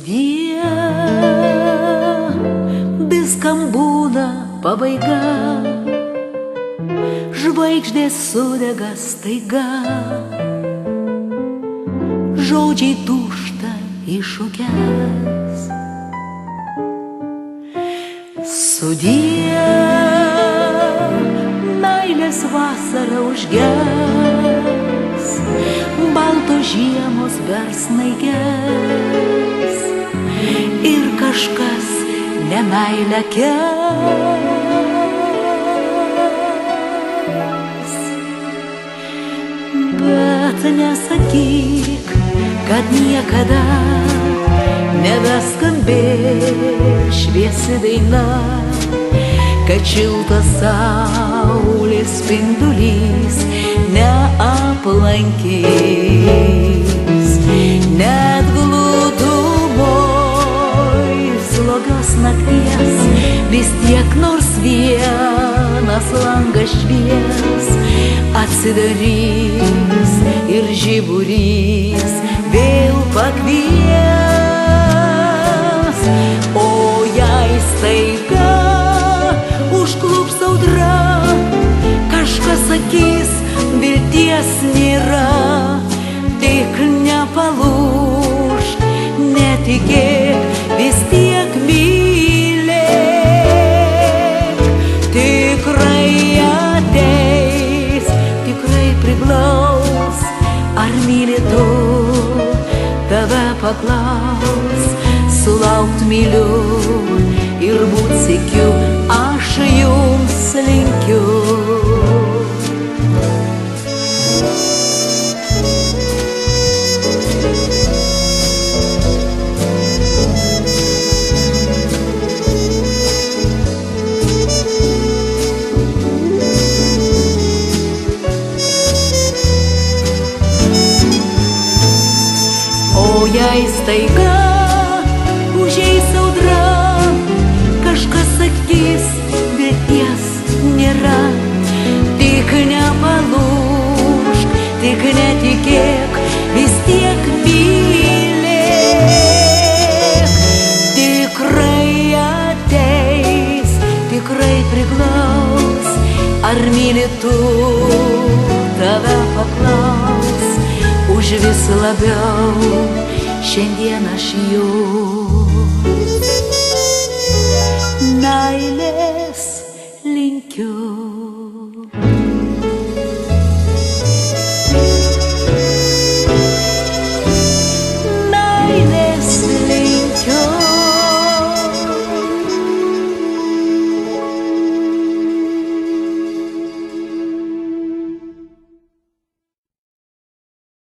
Sudie, viskam būna pabaiga, žvaigždės sudega staiga, žodžiai dūžta iššūkęs. Sudie, meilės vasara užges, baltos žiemos vers snaiges ir kažkas nemeilę kes. Bet nesakyk, kad niekada nebeskambės šviesi daina, kad šiltas saulės spindulys neaplankys. Net glūdumoj slogios nakties vis tiek nors vienas langas švies, atsidarys ir žiburys vėl pakvies. O jei staiga užklups audra, kažkas sakys, vilties nėra, tik nepalūžk, netikėk, vis tiek mylėk. Tikrai ateis, tikrai priglaus, ar myli tu, tave paklaus. Sulaukt myliu ir būt sykiu, aš jums linkiu. O jei staiga užeis audra, kažkas sakys, vilties nėra, tik nepalūžk, tik netikėk, vis tiek mylėk. Tikrai ateis, tikrai priglaus, ar myli tu, tave paklaus. Už vis labiau šiandien aš jums meilė